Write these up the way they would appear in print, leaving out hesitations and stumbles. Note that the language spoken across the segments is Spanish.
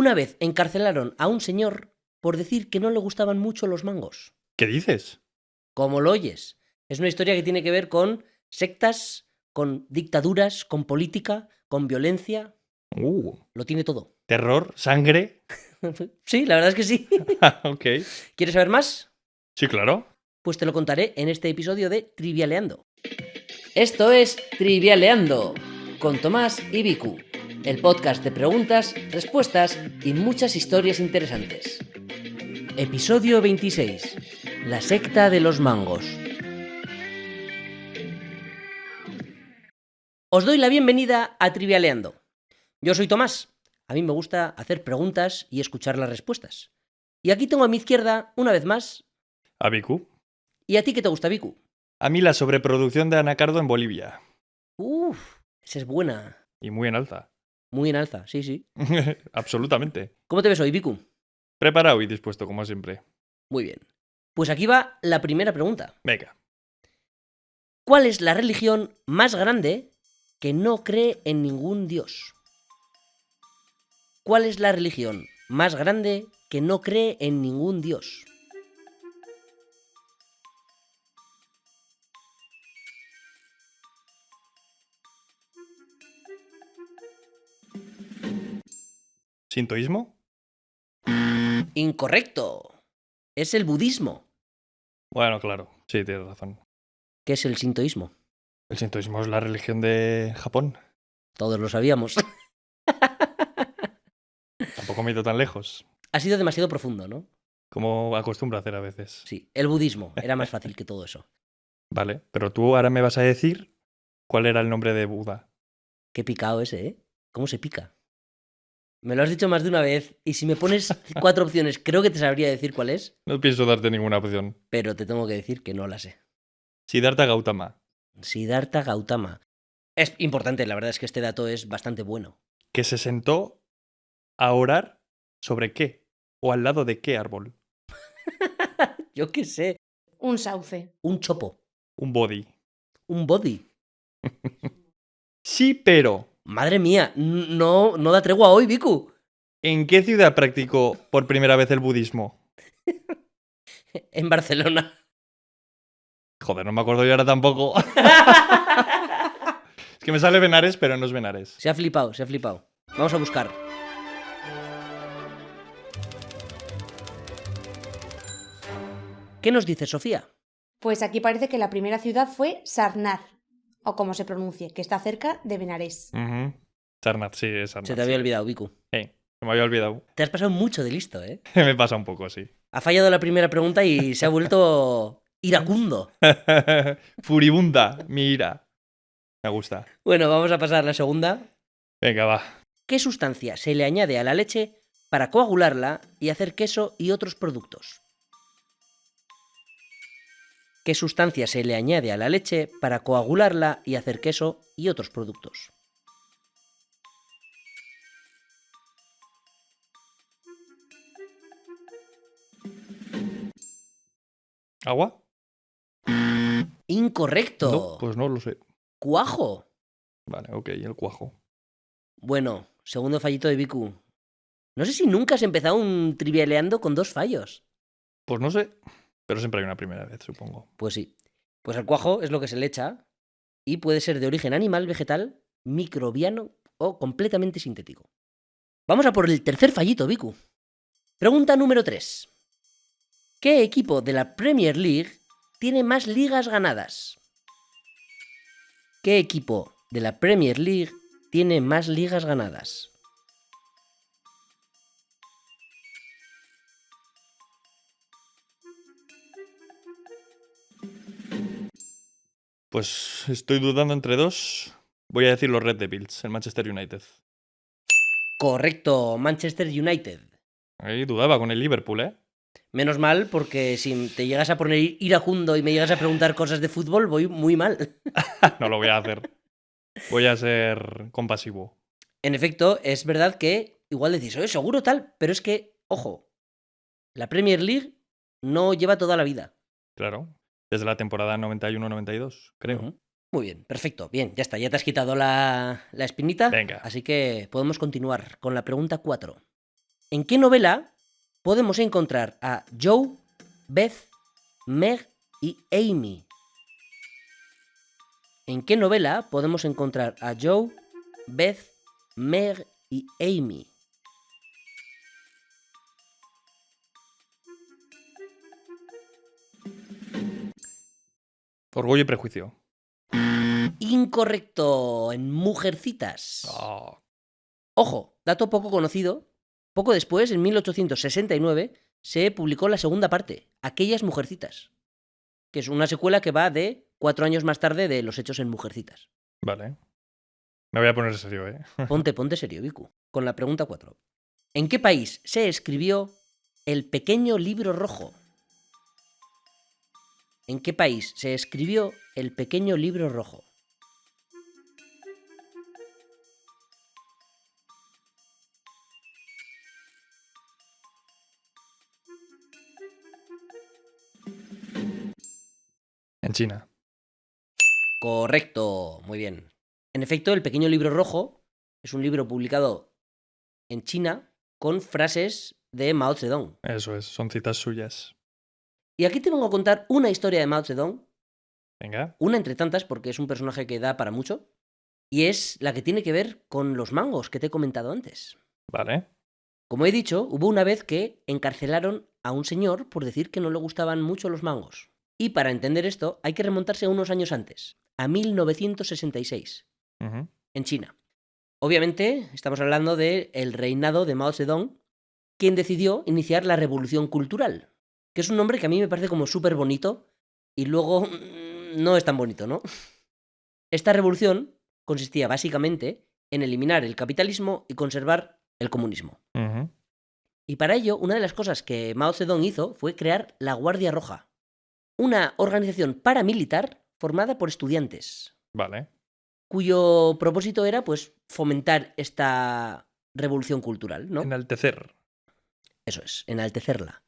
Una vez encarcelaron a un señor por decir que no le gustaban mucho los mangos. ¿Qué dices? Como lo oyes. Es una historia que tiene que ver con sectas, con dictaduras, con política, con violencia. Lo tiene todo. ¿Terror? ¿Sangre? Sí, la verdad es que sí. Ok. ¿Quieres saber más? Sí, claro. Pues te lo contaré en este episodio de Trivialeando. Esto es Trivialeando, con Tomás y Vicu, el podcast de preguntas, respuestas y muchas historias interesantes. Episodio 26. La secta de los mangos. Os doy la bienvenida a Trivialeando. Yo soy Tomás. A mí me gusta hacer preguntas y escuchar las respuestas. Y aquí tengo a mi izquierda, una vez más, ¿A Vicu? ¿y a ti qué te gusta, Vicu? A mí la sobreproducción de anacardo en Bolivia. Esa es buena. Y muy en alza. Muy en alza, sí. Absolutamente. ¿Cómo te ves hoy, Vicu? Preparado y dispuesto, como siempre. Muy bien. Pues aquí va la primera pregunta. Venga. ¿Cuál es la religión más grande que no cree en ningún dios? ¿Cuál es la religión más grande que no cree en ningún dios? ¿Sintoísmo? Incorrecto. Es el budismo. Bueno, claro. Sí, tienes razón. ¿Qué es el sintoísmo? El sintoísmo es la religión de Japón. Todos lo sabíamos. Tampoco me he ido tan lejos. Ha sido demasiado profundo, ¿no? Como acostumbro a hacer a veces. Sí, el budismo. Era más fácil que todo eso. Vale, pero tú ahora me vas a decir cuál era el nombre de Buda. Qué picado ese, ¿eh? ¿Cómo se pica? Me lo has dicho más de una vez y si me pones 4 opciones creo que te sabría decir cuál es, No pienso darte ninguna opción. pero te tengo que decir que no la sé. Siddhartha Gautama, Siddhartha Gautama. Es importante, la verdad es que este dato es bastante bueno. que se sentó a orar ¿sobre qué? ¿O al lado de qué árbol? Yo qué sé. Un sauce. Un chopo. Un bodhi. Un body. Sí, pero Madre mía, no da tregua hoy, Vicu. ¿en qué ciudad practicó por primera vez el budismo? En Barcelona. Joder, no me acuerdo yo ahora tampoco. Es que me sale Benares, pero no es Benares. Se ha flipado. Vamos a buscar. ¿Qué nos dice Sofía? Pues aquí parece que la primera ciudad fue Sarnath, o como se pronuncie, que está cerca de Benarés. Sarnath, sí, es Sarnath. Se te había sí. olvidado, Vicu. Se me había olvidado. Te has pasado mucho de listo, ¿eh? Me pasa un poco, sí. Ha fallado la primera pregunta y se ha vuelto iracundo. Furibunda, mi ira. Me gusta. Bueno, vamos a pasar a la segunda. Venga, va. ¿Qué sustancia se le añade a la leche para coagularla y hacer queso y otros productos? ¿Qué sustancia se le añade a la leche para coagularla y hacer queso y otros productos? ¿Agua? Incorrecto. No, pues no lo sé. Cuajo. Vale, ok, el cuajo. Bueno, segundo fallito de Vicu. No sé si nunca has empezado un trivialeando con 2 fallos. Pues no sé, pero siempre hay una primera vez, supongo. Pues sí. Pues el cuajo es lo que se le echa y puede ser de origen animal, vegetal, microbiano o completamente sintético. Vamos a por el tercer fallito, Vicu. Pregunta número 3. ¿Qué equipo de la Premier League tiene más ligas ganadas? ¿Qué equipo de la Premier League tiene más ligas ganadas? Pues estoy dudando entre dos. Voy a decir los Red Devils, el Manchester United. Correcto, Manchester United. Ahí dudaba con el Liverpool, ¿eh? Menos mal, porque si te llegas a poner iracundo y me llegas a preguntar cosas de fútbol, voy muy mal. No lo voy a hacer. Voy a ser compasivo. En efecto, es verdad que igual decís, oye, seguro tal, pero es que, ojo, la Premier League no lleva toda la vida. Claro. Desde la temporada 91-92, creo. Ujú. Muy bien, perfecto. Bien, ya está, ya te has quitado la espinita. Venga. Así que podemos continuar con la pregunta 4. ¿En qué novela podemos encontrar a Joe, Beth, Meg y Amy? ¿En qué novela podemos encontrar a Joe, Beth, Meg y Amy? Orgullo y Prejuicio. Incorrecto, en Mujercitas. Oh, Ojo, dato poco conocido. Poco después, en 1869, se publicó la segunda parte, Aquellas Mujercitas, que es una secuela que va de 4 años más tarde de los hechos en Mujercitas. vale. Me voy a poner serio, ¿eh? Ponte serio, Vicu. Con la pregunta 4. ¿En qué país se escribió El pequeño libro rojo? ¿En qué país se escribió El pequeño libro rojo? En China. Correcto, muy bien. En efecto, El pequeño libro rojo es un libro publicado en China con frases de Mao Zedong. Eso es, son citas suyas. Y aquí te vengo a contar una historia de Mao Zedong, Venga. una entre tantas porque es un personaje que da para mucho, y es la que tiene que ver con los mangos que te he comentado antes. Vale. Como he dicho, hubo una vez que encarcelaron a un señor por decir que no le gustaban mucho los mangos. Y para entender esto hay que remontarse a unos años antes, a 1966, Ujú. en China. Obviamente estamos hablando del reinado de Mao Zedong, quien decidió iniciar la Revolución Cultural, que es un nombre que a mí me parece como súper bonito y luego no es tan bonito, ¿no? Esta revolución consistía básicamente en eliminar el capitalismo y conservar el comunismo. Ujú. Y para ello, una de las cosas que Mao Zedong hizo fue crear la Guardia Roja, una organización paramilitar formada por estudiantes, Vale. cuyo propósito era, pues, fomentar esta revolución cultural, ¿no? Enaltecer. Eso es, enaltecerla.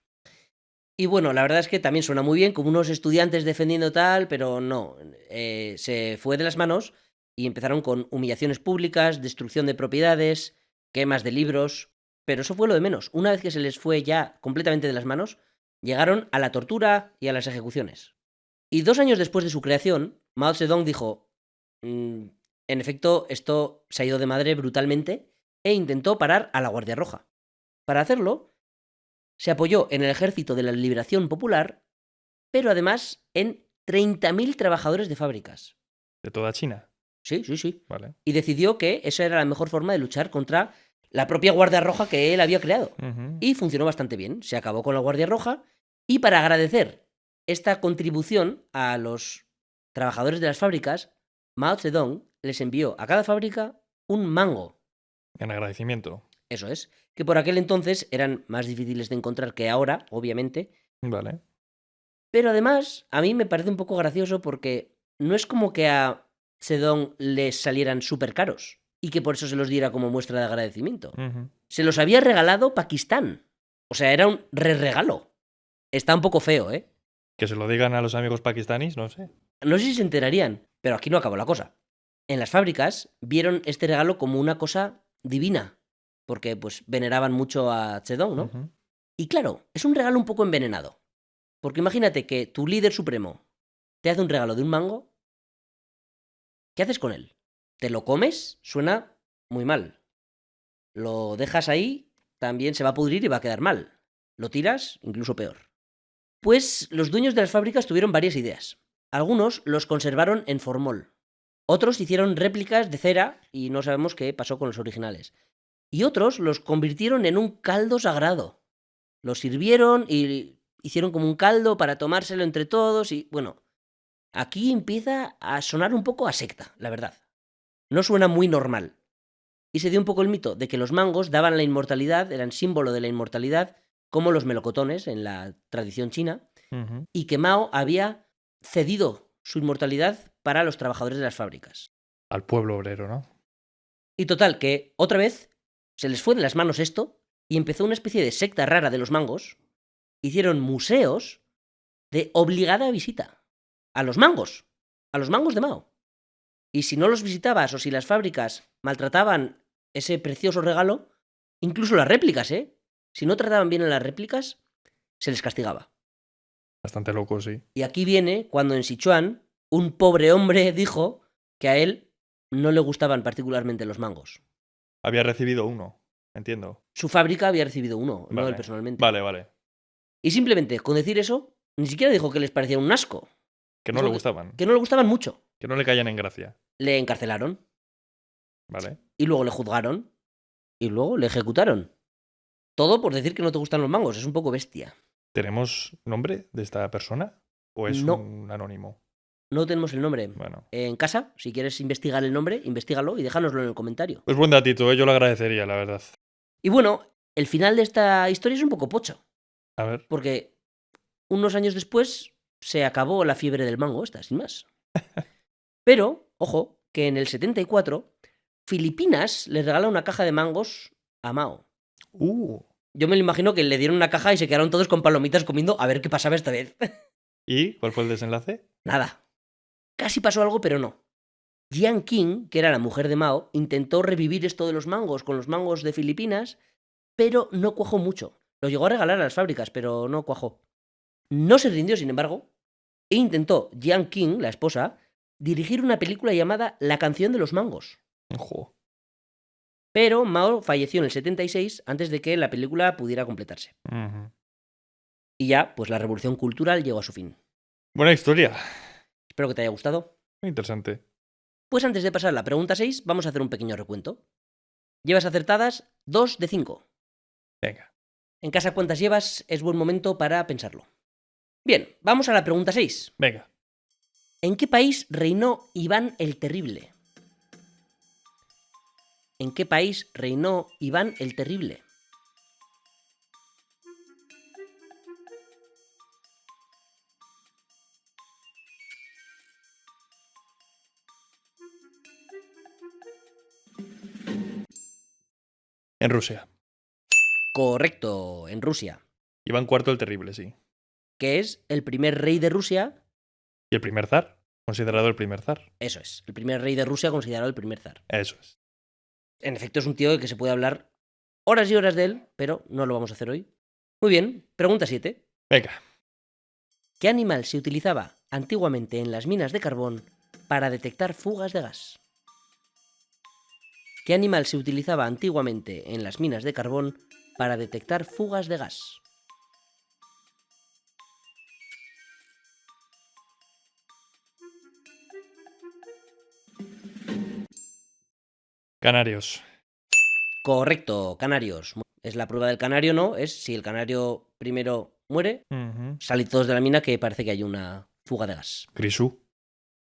Y bueno, la verdad es que también suena muy bien, como unos estudiantes defendiendo tal, pero no. Se fue de las manos y empezaron con humillaciones públicas, destrucción de propiedades, quemas de libros. Pero eso fue lo de menos. Una vez que se les fue ya completamente de las manos, llegaron a la tortura y a las ejecuciones. Y 2 años después de su creación, Mao Zedong dijo: en efecto, esto se ha ido de madre brutalmente, e intentó parar a la Guardia Roja. Para hacerlo, se apoyó en el Ejército de la Liberación Popular, pero además en 30.000 trabajadores de fábricas. De toda China. Sí, sí, sí. Vale. Y decidió que esa era la mejor forma de luchar contra la propia Guardia Roja que él había creado. Ujú. Y funcionó bastante bien. Se acabó con la Guardia Roja y para agradecer esta contribución a los trabajadores de las fábricas, Mao Zedong les envió a cada fábrica un mango. En agradecimiento. Eso es, que por aquel entonces eran más difíciles de encontrar que ahora, obviamente. Vale. Pero además, a mí me parece un poco gracioso porque no es como que a Zedong les salieran súper caros y que por eso se los diera como muestra de agradecimiento. Ujú. Se los había regalado Pakistán. O sea, era un regalo. Está un poco feo, ¿eh? Que se lo digan a los amigos pakistaníes, no sé. No sé si se enterarían, pero aquí no acabó la cosa. En las fábricas vieron este regalo como una cosa divina, porque pues veneraban mucho a Zedong, ¿no? Ujú. Y claro, es un regalo un poco envenenado. Porque imagínate que tu líder supremo te hace un regalo de un mango. ¿Qué haces con él? ¿Te lo comes? Suena muy mal. Lo dejas ahí, también se va a pudrir y va a quedar mal. Lo tiras, incluso peor. Pues los dueños de las fábricas tuvieron varias ideas. Algunos los conservaron en formol. Otros hicieron réplicas de cera y no sabemos qué pasó con los originales. Y otros los convirtieron en un caldo sagrado. Los sirvieron y hicieron como un caldo para tomárselo entre todos y, bueno, aquí empieza a sonar un poco a secta, la verdad. No suena muy normal. Y se dio un poco el mito de que los mangos daban la inmortalidad, eran símbolo de la inmortalidad, como los melocotones en la tradición china, Ujú. y que Mao había cedido su inmortalidad para los trabajadores de las fábricas. Al pueblo obrero, ¿no? Y total, que otra vez se les fue de las manos esto y empezó una especie de secta rara de los mangos. Hicieron museos de obligada visita a los mangos de Mao. Y si no los visitabas o si las fábricas maltrataban ese precioso regalo, incluso las réplicas, si no trataban bien a las réplicas, se les castigaba. Bastante loco, sí. Y aquí viene cuando en Sichuan un pobre hombre dijo que a él no le gustaban particularmente los mangos. Había recibido uno, entiendo. Su fábrica había recibido uno, no Vale. él personalmente. Vale. Y simplemente con decir eso, ni siquiera dijo que les parecía un asco. Que no Dijo le gustaban. Que no le gustaban mucho. Que no le caían en gracia. Le encarcelaron. Vale. Y luego le juzgaron. Y luego le ejecutaron. Todo por decir que no te gustan los mangos. Es un poco bestia. ¿Tenemos nombre de esta persona? ¿O es No. un anónimo? No tenemos el nombre. Bueno. En casa, si quieres investigar el nombre, investígalo y déjanoslo en el comentario. Pues buen datito, yo lo agradecería, la verdad. Y bueno, el final de esta historia es un poco pocho. A ver. Porque unos años después se acabó la fiebre del mango esta, sin más. Pero, ojo, que en el 74, Filipinas le regala una caja de mangos a Mao. Yo me lo imagino que le dieron una caja y se quedaron todos con palomitas comiendo a ver qué pasaba esta vez. ¿Y cuál fue el desenlace? Nada. Casi pasó algo, pero no. Jiang Qing, que era la mujer de Mao, intentó revivir esto de los mangos con los mangos de Filipinas, pero no cuajó mucho. Lo llegó a regalar a las fábricas, pero no cuajó. No se rindió, sin embargo, e intentó Jiang Qing, la esposa, dirigir una película llamada La canción de los mangos. Ojo. Pero Mao falleció en el 76 antes de que la película pudiera completarse. Ujú. Y ya, pues la revolución cultural llegó a su fin. Buena historia. Espero que te haya gustado. Muy interesante. Pues antes de pasar a la pregunta 6, vamos a hacer un pequeño recuento. Llevas acertadas 2 de 5. Venga. En casa, ¿cuántas llevas? Es buen momento para pensarlo. Bien, vamos a la pregunta 6. Venga. ¿En qué país reinó Iván el Terrible? ¿En qué país reinó Iván el Terrible? En Rusia. Correcto, en Rusia, Iván IV el Terrible, sí. que es el primer rey de Rusia. ¿Y el primer zar? Considerado el primer zar. Eso es, el primer rey de Rusia considerado el primer zar. Eso es. En efecto, es un tío de que se puede hablar horas y horas de él, pero no lo vamos a hacer hoy. Muy bien, pregunta 7. Venga. ¿Qué animal se utilizaba antiguamente en las minas de carbón para detectar fugas de gas? ¿Qué animal se utilizaba antiguamente en las minas de carbón para detectar fugas de gas? Canarios. Correcto, canarios. Es la prueba del canario, ¿no? Es si el canario primero muere, Ujú. salid todos de la mina que parece que hay una fuga de gas. Grisú.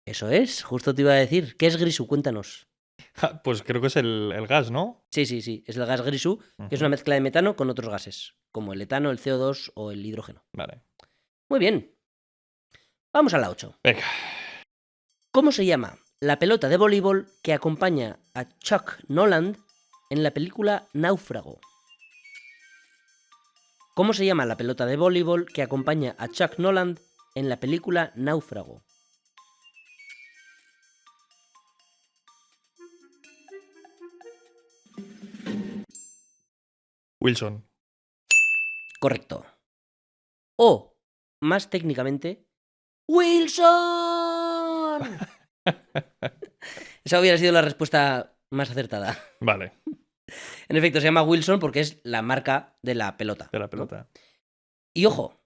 Eso es, justo te iba a decir. ¿Qué es grisú? Cuéntanos. Ja, pues creo que es el gas, ¿no? Sí, es el gas grisú, que es Ujú. una mezcla de metano con otros gases, como el etano, el CO2 o el hidrógeno. Vale. Muy bien. Vamos a la 8. Venga. ¿Cómo se llama la pelota de voleibol que acompaña a Chuck Noland en la película Náufrago? ¿Cómo se llama la pelota de voleibol que acompaña a Chuck Noland en la película Náufrago? Wilson. Correcto. O, más técnicamente, ¡Wilson! Esa hubiera sido la respuesta más acertada. Vale. En efecto, se llama Wilson porque es la marca de la pelota. De la ¿no? pelota. Y ojo,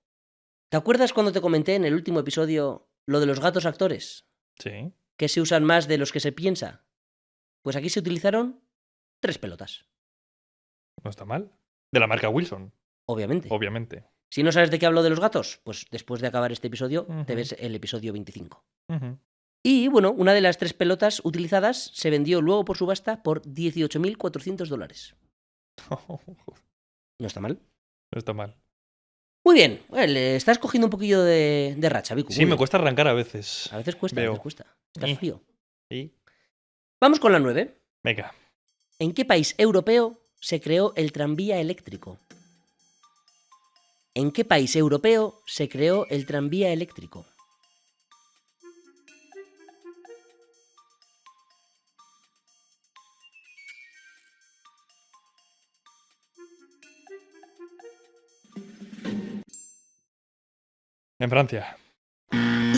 ¿te acuerdas cuando te comenté en el último episodio lo de los gatos actores? Sí. Que se usan más de los que se piensa. Pues aquí se utilizaron 3 pelotas, No está mal. De la marca Wilson, obviamente. obviamente. Si no sabes de qué hablo de los gatos, pues después de acabar este episodio te Ujú. ves el episodio 25. Ujú. Y bueno, una de las 3 pelotas utilizadas se vendió luego por subasta por $18.400. No está mal. No está mal. Muy bien, le estás cogiendo un poquillo de racha, Vicu. Sí, muy me bien. cuesta arrancar a veces. A veces cuesta, a Veo. veces cuesta. Está frío. ¿Y? Vamos con la 9. Venga. ¿En qué país europeo se creó el tranvía eléctrico? ¿En qué país europeo se creó el tranvía eléctrico? En Francia.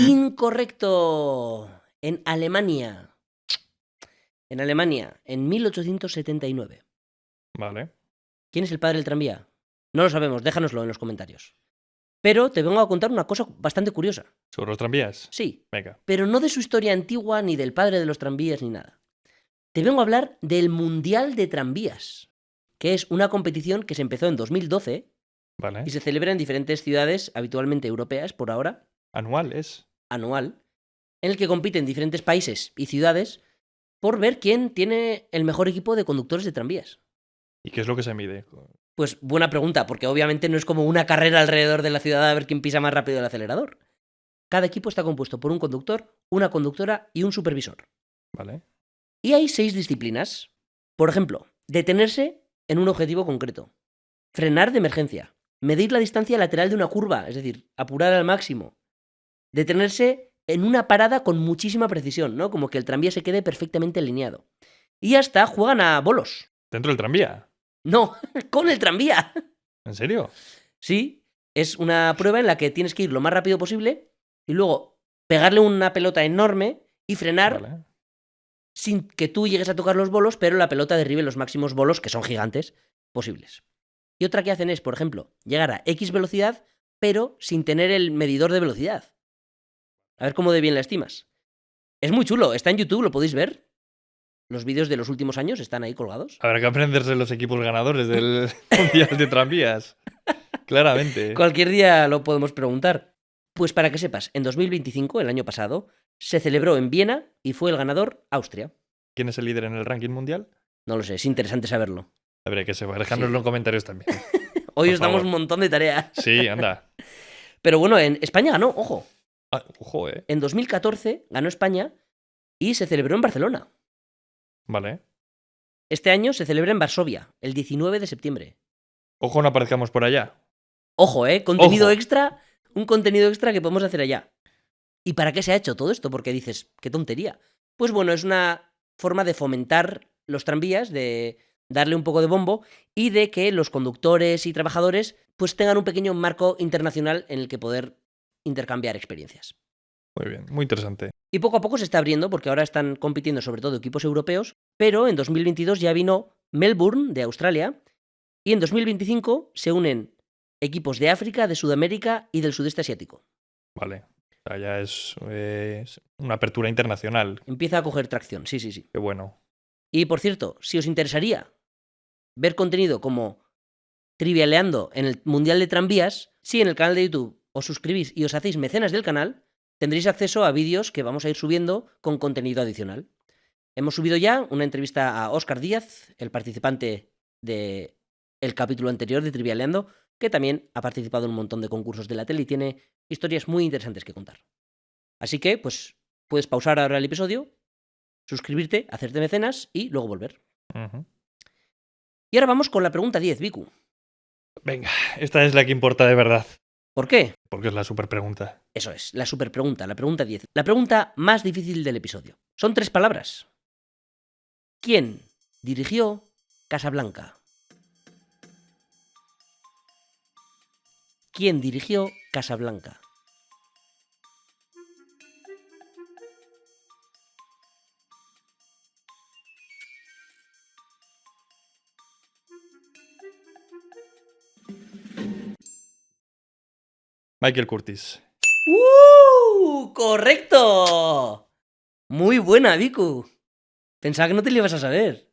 Incorrecto. En Alemania. En Alemania, en 1879. Vale. ¿Quién es el padre del tranvía? No lo sabemos, déjanoslo en los comentarios. Pero te vengo a contar una cosa bastante curiosa. ¿Sobre los tranvías? Sí, Venga. pero no de su historia antigua, ni del padre de los tranvías, ni nada. Te vengo a hablar del Mundial de Tranvías, que es una competición que se empezó en 2012 Vale. y se celebra en diferentes ciudades, habitualmente europeas por ahora, Anuales. anual, en el que compiten diferentes países y ciudades por ver quién tiene el mejor equipo de conductores de tranvías. ¿Y qué es lo que se mide? Pues buena pregunta, porque obviamente no es como una carrera alrededor de la ciudad a ver quién pisa más rápido el acelerador. Cada equipo está compuesto por un conductor, una conductora y un supervisor. Vale. Y hay 6 disciplinas. Por ejemplo, detenerse en un objetivo concreto, frenar de emergencia, medir la distancia lateral de una curva, es decir, apurar al máximo, detenerse en una parada con muchísima precisión, ¿no? Como que el tranvía se quede perfectamente alineado. Y hasta juegan a bolos. ¿Dentro del tranvía? No, con el tranvía. ¿En serio? Sí, es una prueba en la que tienes que ir lo más rápido posible y luego pegarle una pelota enorme y frenar Vale. sin que tú llegues a tocar los bolos, pero la pelota derribe los máximos bolos, que son gigantes, posibles. Y otra que hacen es, por ejemplo, llegar a X velocidad, pero sin tener el medidor de velocidad. A ver cómo de bien la estimas. Es muy chulo, está en YouTube, lo podéis ver. Los vídeos de los últimos años están ahí colgados. Habrá que aprenderse los equipos ganadores del Mundial de Tranvías. Claramente. Cualquier día lo podemos preguntar. Pues para que sepas, en 2025, el año pasado, se celebró en Viena y fue el ganador Austria. ¿Quién es el líder en el ranking mundial? No lo sé, es interesante saberlo. Habría que saber. Dejadnoslo Sí. en comentarios también. Hoy Por os damos favor. un montón de tareas. Sí, anda. Pero bueno, en España ganó, ojo. Ah, ojo, En 2014 ganó España y se celebró en Barcelona. Vale. Este año se celebra en Varsovia, el 19 de septiembre. Ojo, no aparezcamos por allá. Ojo, contenido Ojo. extra, un contenido extra que podemos hacer allá. ¿Y para qué se ha hecho todo esto? Porque dices, qué tontería. Pues bueno, es una forma de fomentar los tranvías, de darle un poco de bombo y de que los conductores y trabajadores pues tengan un pequeño marco internacional en el que poder intercambiar experiencias. Muy bien, muy interesante. Y poco a poco se está abriendo porque ahora están compitiendo sobre todo equipos europeos, pero en 2022 ya vino Melbourne de Australia y en 2025 se unen equipos de África, de Sudamérica y del sudeste asiático. Vale. O sea, ya es una apertura internacional. Empieza a coger tracción, sí, sí, sí. Qué bueno. Y por cierto, si os interesaría ver contenido como Trivialeando en el Mundial de Tranvías, si en el canal de YouTube os suscribís y os hacéis mecenas del canal, tendréis acceso a vídeos que vamos a ir subiendo con contenido adicional. Hemos subido ya una entrevista a Óscar Díaz, el participante del capítulo anterior de Trivialeando, que también ha participado en un montón de concursos de la tele y tiene historias muy interesantes que contar. Así que, pues, puedes pausar ahora el episodio, suscribirte, hacerte mecenas y luego volver. Ujú. Y ahora vamos con la pregunta 10, Viku. Venga, esta es la que importa de verdad. ¿Por qué? Porque es la super pregunta. Eso es, la super pregunta, la pregunta 10. La pregunta más difícil del episodio. Son 3 palabras. ¿Quién dirigió Casablanca? ¿Quién dirigió Casablanca? Michael Curtis. ¡Correcto! Muy buena, Viku. Pensaba que no te lo ibas a saber.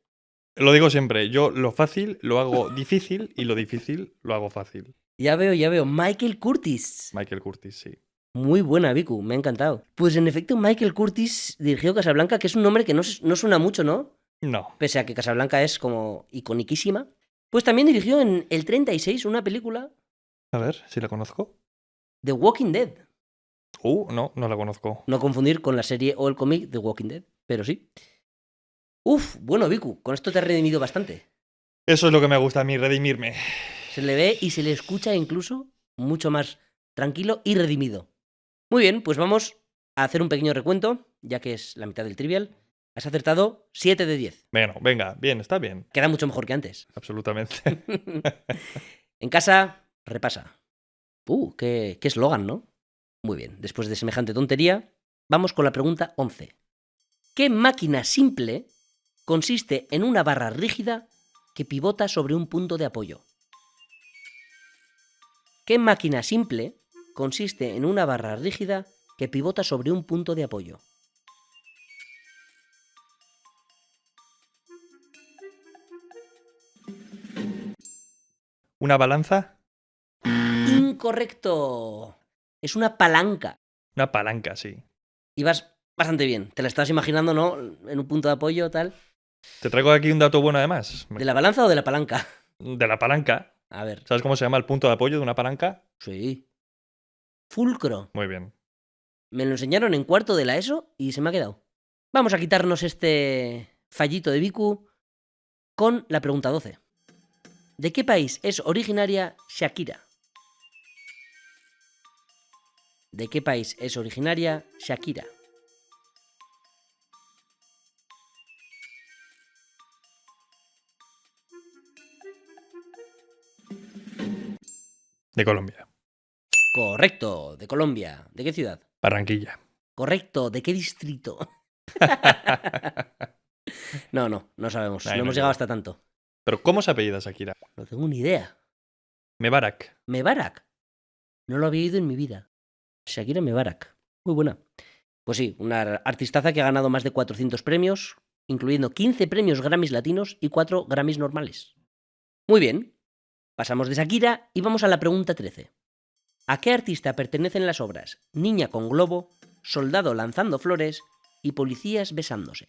Lo digo siempre, yo lo fácil lo hago difícil y lo difícil lo hago fácil. Ya veo. Michael Curtis. Michael Curtis, sí. Muy buena, Viku, me ha encantado. Pues en efecto, Michael Curtis dirigió Casablanca, que es un nombre que no suena mucho, ¿no? No. Pese a que Casablanca es como iconiquísima. Pues también dirigió en el 36 una película, A ver, si la conozco. The Walking Dead. No la conozco. No confundir con la serie o el cómic The Walking Dead, pero sí. Uf, bueno, Viku, con esto te has redimido bastante. Eso es lo que me gusta a mí, redimirme. Se le ve y se le escucha incluso mucho más tranquilo y redimido. Muy bien, pues vamos a hacer un pequeño recuento, ya que es la mitad del trivial. Has acertado 7 de 10. Bueno, venga, bien, está bien. Queda mucho mejor que antes. Absolutamente. En casa, repasa. Qué eslogan, ¿no? Muy bien, después de semejante tontería, vamos con la pregunta 11. ¿Qué máquina simple consiste en una barra rígida que pivota sobre un punto de apoyo? ¿Qué máquina simple consiste en una barra rígida que pivota sobre un punto de apoyo? ¿Una balanza? Incorrecto. Es una palanca. Una palanca, sí. Y vas bastante bien. Te la estás imaginando, ¿no? En un punto de apoyo, tal. Te traigo aquí un dato bueno además. ¿De la balanza o de la palanca? De la palanca. A ver. ¿Sabes cómo se llama el punto de apoyo de una palanca? Sí. Fulcro. Muy bien. Me lo enseñaron en cuarto de la ESO y se me ha quedado. Vamos a quitarnos este fallito de Biku con la pregunta 12. ¿De qué país es originaria Shakira? ¿De qué país es originaria Shakira? De Colombia. Correcto, de Colombia. ¿De qué ciudad? Barranquilla. Correcto, ¿de qué distrito? No sabemos. Ahí No no hemos llego. llegado hasta tanto. Pero ¿cómo se apellida Shakira? No tengo ni idea. Mebarak. Mebarak. No lo había oído en mi vida. Shakira Mebarak. Muy buena. Pues sí, una artistaza que ha ganado más de 400 premios, incluyendo 15 premios Grammys latinos y 4 Grammys normales. Muy bien. Pasamos de Shakira y vamos a la pregunta 13. ¿A qué artista pertenecen las obras Niña con globo, Soldado lanzando flores y Policías besándose?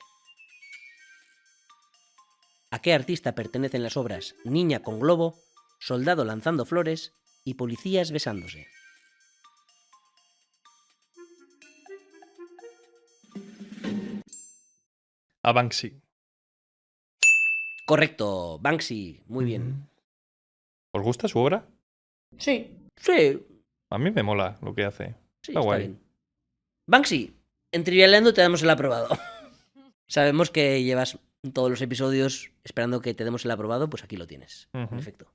¿A qué artista pertenecen las obras Niña con globo, Soldado lanzando flores y Policías besándose? A Banksy. Correcto, Banksy. Muy bien. ¿Os gusta su obra? Sí. Sí, A mí me mola lo que hace. sí, Está está guay. bien. Banksy, en Trivialeando te damos el aprobado. Sabemos que llevas todos los episodios esperando que te demos el aprobado, pues aquí lo tienes, en Ujú. efecto.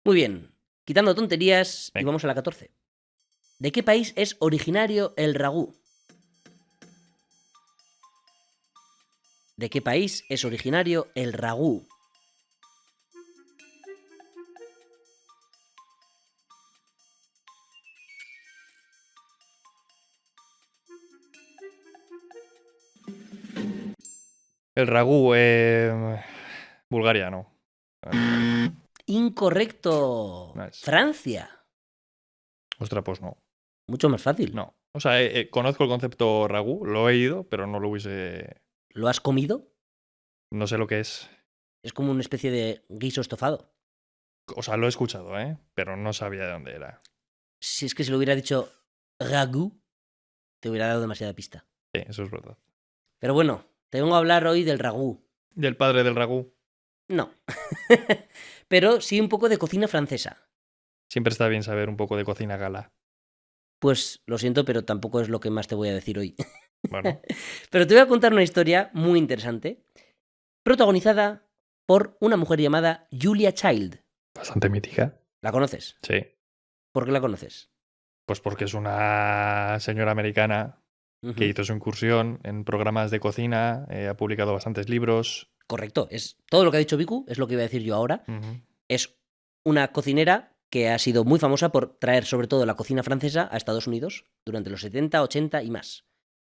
Muy bien, quitando tonterías y Venga. vamos a la 14. ¿De qué país es originario el ragú? ¿De qué país es originario el ragú? El ragú. Bulgaria, no. Incorrecto. Nice. Francia. Ostras, pues no. Mucho más fácil. No. O sea, conozco el concepto ragú, lo he ido, pero no lo hubiese. ¿Lo has comido? No sé lo que es. Es como una especie de guiso estofado. O sea, lo he escuchado, pero no sabía de dónde era. Si es que si lo hubiera dicho ragú, te hubiera dado demasiada pista. Sí, eso es verdad. Pero bueno, te vengo a hablar hoy del ragú. ¿Del padre del ragú? No. Pero sí un poco de cocina francesa. Siempre está bien saber un poco de cocina gala. Pues lo siento, pero tampoco es lo que más te voy a decir hoy. Bueno, Pero te voy a contar una historia muy interesante, protagonizada por una mujer llamada Julia Child. bastante mítica. ¿La conoces? Sí. ¿Por qué la conoces? Pues porque es una señora americana Ujú. que hizo su incursión en programas de cocina, ha publicado bastantes libros. Correcto, es todo lo que ha dicho Vicu, es lo que iba a decir yo ahora. Ujú. Es una cocinera que ha sido muy famosa por traer sobre todo la cocina francesa a Estados Unidos durante los 70, 80 y más.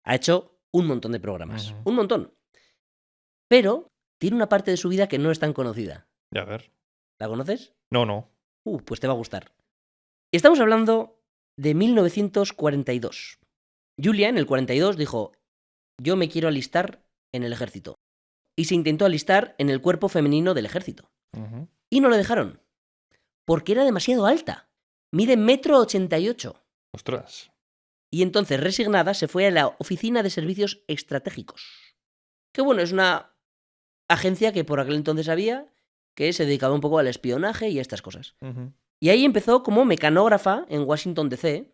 Ha hecho un montón de programas, Ujú. un montón. Pero tiene una parte de su vida que no es tan conocida. Ya, a ver. ¿La conoces? No. Pues te va a gustar. Estamos hablando de 1942. Julia en el 42 dijo, yo me quiero alistar en el ejército. Y se intentó alistar en el cuerpo femenino del ejército. Ujú. Y no le dejaron. Porque era demasiado alta. Mide 1,88 m. Ostras. Y entonces, resignada, se fue a la Oficina de Servicios Estratégicos. Que bueno, es una agencia que por aquel entonces había, que se dedicaba un poco al espionaje y a estas cosas. Ujú. Y ahí empezó como mecanógrafa en Washington DC,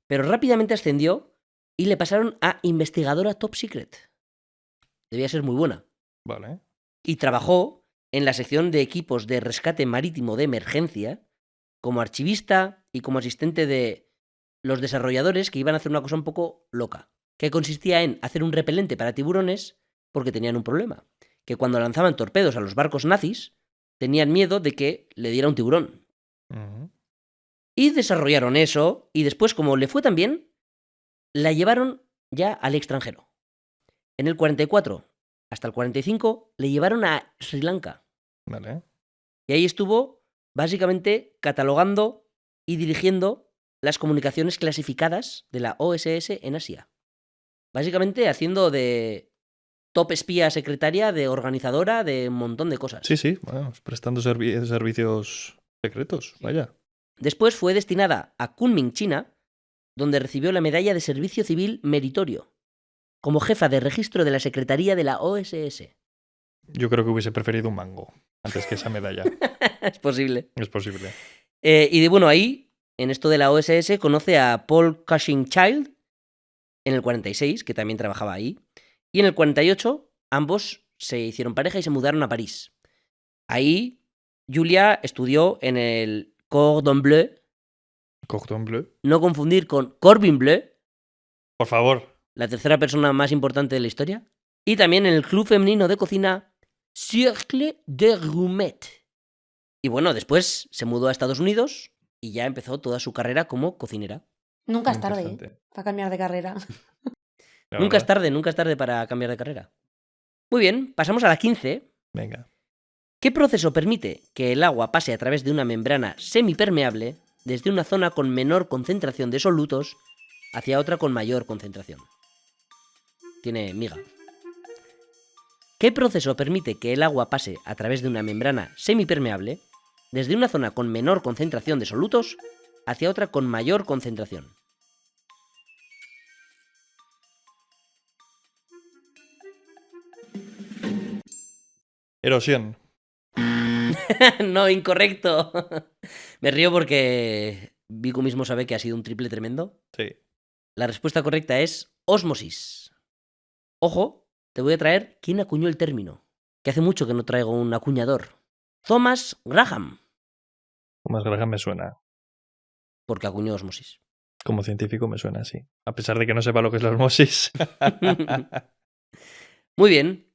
pero rápidamente ascendió y le pasaron a investigadora top secret. Debía ser muy buena. Vale. Y trabajó en la sección de equipos de rescate marítimo de emergencia como archivista y como asistente de los desarrolladores que iban a hacer una cosa un poco loca, que consistía en hacer un repelente para tiburones porque tenían un problema, que cuando lanzaban torpedos a los barcos nazis, tenían miedo de que le diera un tiburón. Ujú. Y desarrollaron eso, y después, como le fue tan bien, la llevaron ya al extranjero. En el 44 hasta el 45 le llevaron a Sri Lanka. Vale. Y ahí estuvo básicamente catalogando y dirigiendo las comunicaciones clasificadas de la OSS en Asia. Básicamente haciendo de top espía secretaria, de organizadora, de un montón de cosas. Sí, bueno, prestando servicios secretos, vaya. Después fue destinada a Kunming, China, donde recibió la medalla de Servicio Civil Meritorio, como jefa de registro de la Secretaría de la OSS. Yo creo que hubiese preferido un mango antes que esa medalla. Es posible. Es posible. Y bueno, ahí, en esto de la OSS, conoce a Paul Cushing-Child en el 46, que también trabajaba ahí. Y en el 48, ambos se hicieron pareja y se mudaron a París. Ahí, Julia estudió en el Cordon Bleu, Cordon Bleu. no confundir con Corbin Bleu, Por favor. la tercera persona más importante de la historia. Y también en el club femenino de cocina Cercle de Roumet. Y bueno, después se mudó a Estados Unidos y ya empezó toda su carrera como cocinera. Nunca es tarde, Interesante. para cambiar de carrera. La Nunca es verdad. tarde para cambiar de carrera. Muy bien, pasamos a la 15. Venga. ¿Qué proceso permite que el agua pase a través de una membrana semipermeable desde una zona con menor concentración de solutos hacia otra con mayor concentración? Tiene miga. ¿Qué proceso permite que el agua pase a través de una membrana semipermeable desde una zona con menor concentración de solutos hacia otra con mayor concentración? Erosión. No, incorrecto. Me río porque Vico mismo sabe que ha sido un triple tremendo. Sí. La respuesta correcta es ósmosis. Ojo, te voy a traer quién acuñó el término, que hace mucho que no traigo un acuñador. Thomas Graham, Más Graham me suena. porque acuñó ósmosis. Como científico me suena así. A pesar de que no sepa lo que es la osmosis. Muy bien.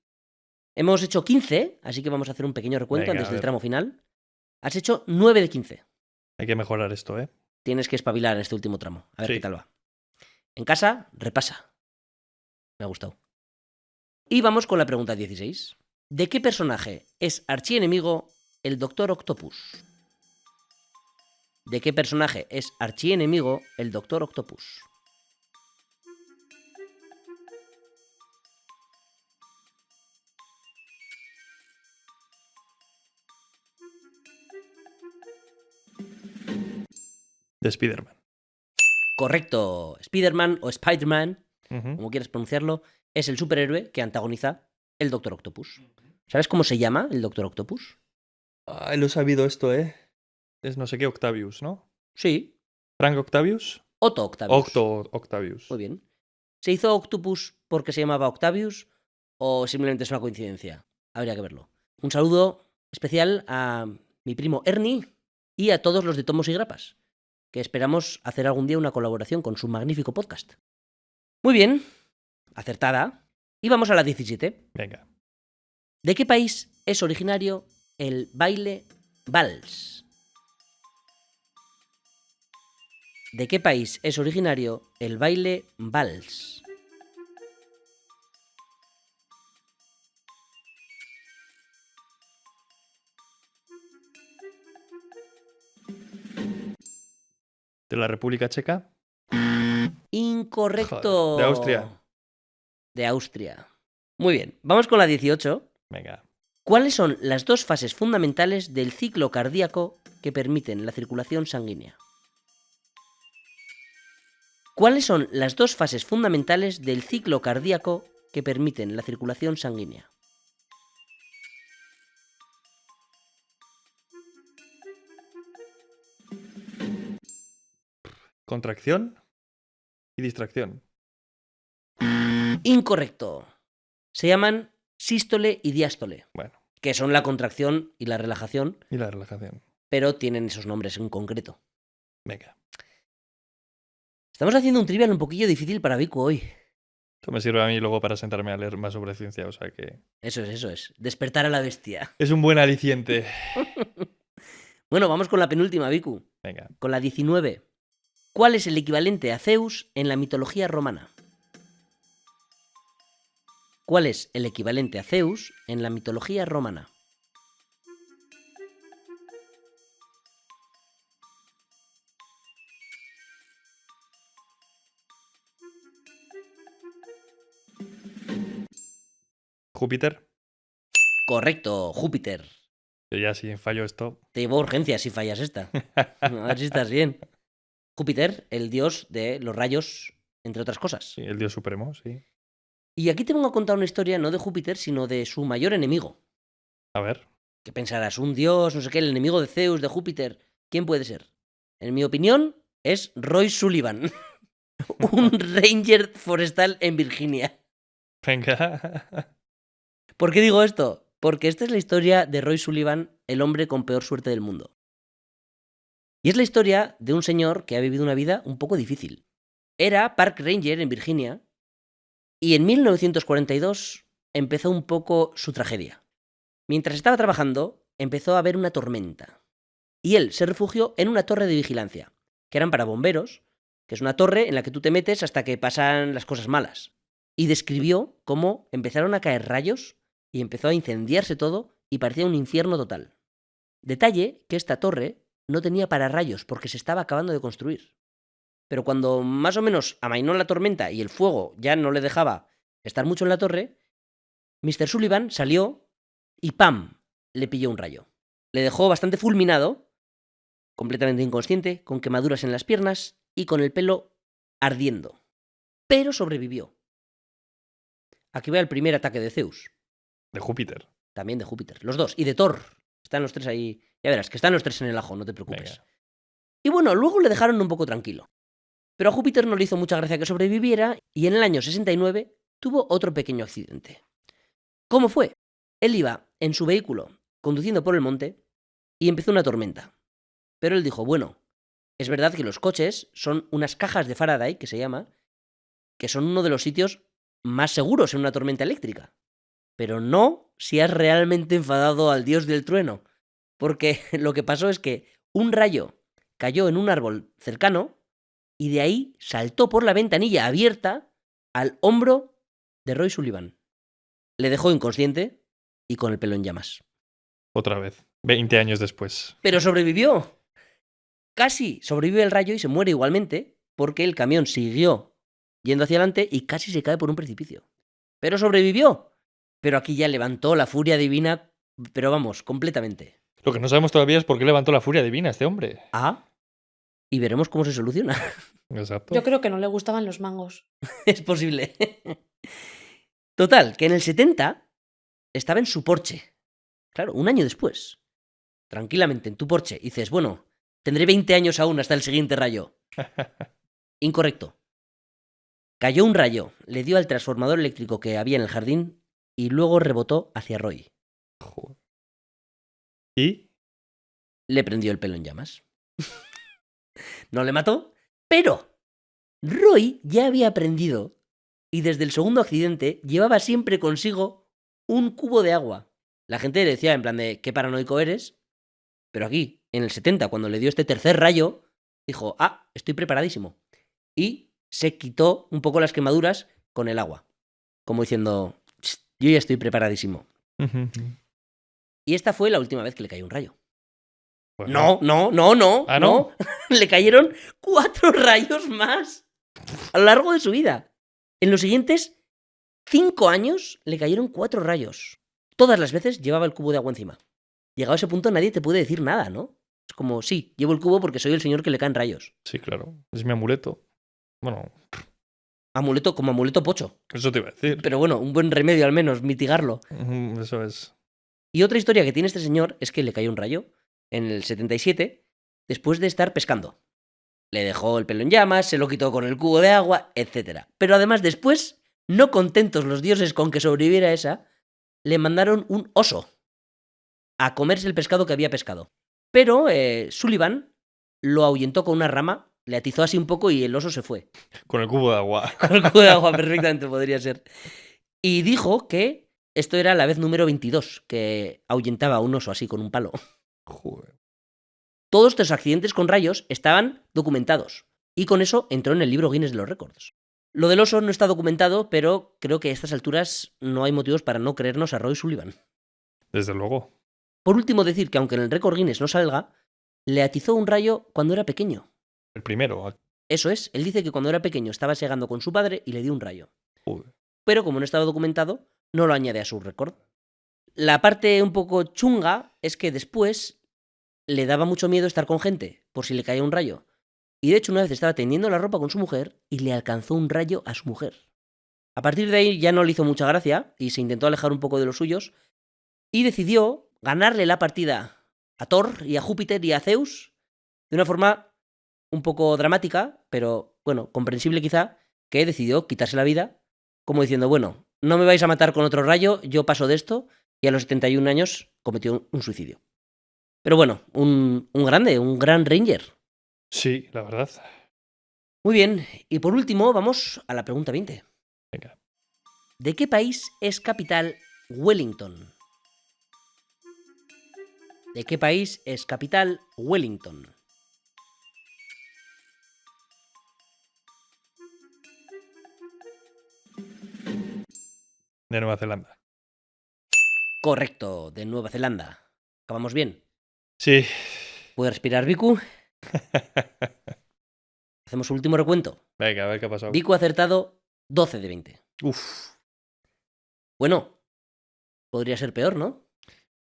Hemos hecho 15, así que vamos a hacer un pequeño recuento Venga, antes a del ver. tramo final. Has hecho 9 de 15. Hay que mejorar esto, ¿eh? Tienes que espabilar en este último tramo. A ver Sí. qué tal va. En casa, repasa. Me ha gustado. Y vamos con la pregunta 16. ¿De qué personaje es archienemigo el Doctor Octopus? ¿De qué personaje es archienemigo el Doctor Octopus? De Spider-Man. Correcto. Spider-Man o Spider-Man, Ujú. como quieras pronunciarlo, es el superhéroe que antagoniza el Doctor Octopus. ¿Sabes cómo se llama el Doctor Octopus? Ay, lo he sabido esto, ¿eh? Es no sé qué Octavius, ¿no? Sí, ¿Frank Octavius? Otto Octavius. Octo Octavius. Muy bien. ¿Se hizo Octopus porque se llamaba Octavius o simplemente es una coincidencia? Habría que verlo. Un saludo especial a mi primo Ernie y a todos los de Tomos y Grapas, que esperamos hacer algún día una colaboración con su magnífico podcast. Muy bien, acertada. Y vamos a la 17. Venga. ¿De qué país es originario el baile vals? ¿De qué país es originario el baile vals? ¿De la República Checa? Incorrecto. Joder, de Austria. De Austria. Muy bien, vamos con la 18. Venga. ¿Cuáles son las dos fases fundamentales del ciclo cardíaco que permiten la circulación sanguínea? ¿Cuáles son las dos fases fundamentales del ciclo cardíaco que permiten la circulación sanguínea? Contracción y distracción. Incorrecto. Se llaman sístole y diástole, Bueno, que son la contracción y la relajación, y la relajación. pero tienen esos nombres en concreto. Venga. Estamos haciendo un trivial un poquillo difícil para Vicu hoy. Esto me sirve a mí luego para sentarme a leer más sobre ciencia, o sea que... Eso es. Despertar a la bestia. Es un buen aliciente. Bueno, vamos con la penúltima, Vicu. Venga. Con la 19. ¿Cuál es el equivalente a Zeus en la mitología romana? ¿Cuál es el equivalente a Zeus en la mitología romana? Júpiter. Correcto, Júpiter. Yo ya si fallo esto... Te llevo urgencia si fallas esta. A ver si estás bien. Júpiter, el dios de los rayos, entre otras cosas. Sí, el dios supremo, sí. Y aquí te vengo a contar una historia no de Júpiter, sino de su mayor enemigo. A ver. ¿Qué pensarás? Un dios, no sé qué, el enemigo de Zeus, de Júpiter. ¿Quién puede ser? En mi opinión, es Roy Sullivan. Un ranger forestal en Virginia. Venga. ¿Por qué digo esto? Porque esta es la historia de Roy Sullivan, el hombre con peor suerte del mundo. Y es la historia de un señor que ha vivido una vida un poco difícil. Era Park Ranger en Virginia y en 1942 empezó un poco su tragedia. Mientras estaba trabajando, empezó a haber una tormenta. Y él se refugió en una torre de vigilancia, que eran para bomberos, que es una torre en la que tú te metes hasta que pasan las cosas malas. Y describió cómo empezaron a caer rayos y empezó a incendiarse todo y parecía un infierno total. Detalle que esta torre no tenía pararrayos porque se estaba acabando de construir. Pero cuando más o menos amainó la tormenta y el fuego ya no le dejaba estar mucho en la torre, Mr. Sullivan salió y ¡pam!, le pilló un rayo. Le dejó bastante fulminado, completamente inconsciente, con quemaduras en las piernas y con el pelo ardiendo. Pero sobrevivió. Aquí va el primer ataque de Zeus. De Júpiter. También de Júpiter. Los dos. Y de Thor. Están los tres ahí. Ya verás, que están los tres en el ajo, no te preocupes. Venga. Y bueno, luego le dejaron un poco tranquilo. Pero a Júpiter no le hizo mucha gracia que sobreviviera y en el año 69 tuvo otro pequeño accidente. ¿Cómo fue? Él iba en su vehículo conduciendo por el monte y empezó una tormenta. Pero él dijo, bueno, es verdad que los coches son unas cajas de Faraday, que se llama, que son uno de los sitios más seguros en una tormenta eléctrica. Pero no si has realmente enfadado al dios del trueno. Porque lo que pasó es que un rayo cayó en un árbol cercano y de ahí saltó por la ventanilla abierta al hombro de Roy Sullivan. Le dejó inconsciente y con el pelo en llamas. Otra vez. 20 años después. Pero sobrevivió. Casi sobrevive el rayo y se muere igualmente porque el camión siguió yendo hacia adelante y casi se cae por un precipicio. Pero sobrevivió. Pero aquí ya levantó la furia divina, pero vamos, completamente. Lo que no sabemos todavía es por qué levantó la furia divina este hombre. Ah, y veremos cómo se soluciona. Exacto. Yo creo que no le gustaban los mangos. Es posible. Total, que en el 70 estaba en su porche. Claro, un año después. Tranquilamente, en tu porche. Y dices, bueno, tendré 20 años aún hasta el siguiente rayo. Incorrecto. Cayó un rayo, le dio al transformador eléctrico que había en el jardín y luego rebotó hacia Roy. Joder. ¿Y? Le prendió el pelo en llamas. No le mató, pero Roy ya había aprendido y desde el segundo accidente llevaba siempre consigo un cubo de agua. La gente le decía en plan de qué paranoico eres, pero aquí, en el 70, cuando le dio este tercer rayo, dijo, ah, estoy preparadísimo. Y se quitó un poco las quemaduras con el agua, como diciendo, yo ya estoy preparadísimo. Y esta fue la última vez que le cayó un rayo. Pues No. Ah, ¿no? Le cayeron 4 rayos más a lo largo de su vida. En los siguientes 5 años le cayeron 4 rayos. Todas las veces llevaba el cubo de agua encima. Llegado a ese punto nadie te puede decir nada, ¿no? Es como, sí, llevo el cubo porque soy el señor que le caen rayos. Sí, claro. Es mi amuleto. Bueno, Amuleto como amuleto pocho. eso te iba a decir. Pero bueno, un buen remedio al menos, mitigarlo. Eso es. Y otra historia que tiene este señor es que le cayó un rayo en el 77 después de estar pescando. Le dejó el pelo en llamas, se lo quitó con el cubo de agua, etc. Pero además después, no contentos los dioses con que sobreviviera esa, le mandaron un oso a comerse el pescado que había pescado. Pero Sullivan lo ahuyentó con una rama, Le atizó así un poco y el oso se fue. Con el cubo de agua. Con el cubo de agua perfectamente podría ser. Y dijo que esto era la vez número 22 que ahuyentaba a un oso así con un palo. Joder. Todos estos accidentes con rayos estaban documentados. Y con eso entró en el libro Guinness de los récords. Lo del oso no está documentado, pero creo que a estas alturas no hay motivos para no creernos a Roy Sullivan. Desde luego. Por último, decir que aunque en el récord Guinness no salga, le atizó un rayo cuando era pequeño. El primero. Eso es, él dice que cuando era pequeño estaba segando con su padre y le dio un rayo. Joder. Pero como no estaba documentado, no lo añade a su récord. La parte un poco chunga es que después le daba mucho miedo estar con gente, por si le caía un rayo. Y de hecho una vez estaba tendiendo la ropa con su mujer y le alcanzó un rayo a su mujer. A partir de ahí ya no le hizo mucha gracia y se intentó alejar un poco de los suyos y decidió ganarle la partida a Thor y a Júpiter y a Zeus de una forma un poco dramática, pero bueno, comprensible quizá, que decidió quitarse la vida, como diciendo, bueno, no me vais a matar con otro rayo, yo paso de esto, y a los 71 años cometió un suicidio. Pero bueno, un grande, un gran Ranger. Sí, la verdad. Muy bien, y por último vamos a la pregunta 20. Venga. ¿De qué país es capital Wellington? ¿De qué país es capital Wellington? De Nueva Zelanda. Correcto, de Nueva Zelanda. ¿Acabamos bien? Sí. ¿Puede respirar Viku? Hacemos un último recuento. Venga, a ver qué ha pasado. Viku ha acertado 12 de 20. Uf. Bueno, podría ser peor, ¿no?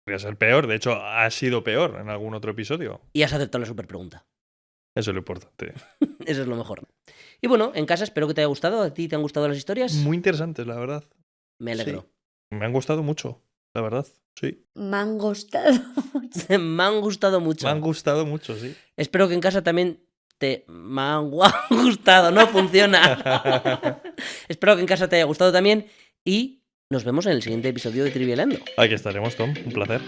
Podría ser peor. De hecho, ha sido peor en algún otro episodio. Y has acertado la super pregunta. Eso es lo importante. Eso es lo mejor. Y bueno, en casa espero que te haya gustado. ¿A ti te han gustado las historias? Muy interesantes, la verdad. Me alegro. Me han gustado mucho, la verdad. Sí. Me han gustado mucho. Me han gustado mucho. Me han gustado mucho, sí. Espero que en casa también me han gustado. No funciona. Espero que en casa te haya gustado también. Y nos vemos en el siguiente episodio de Trivialando. Aquí estaremos, Tom. Un placer.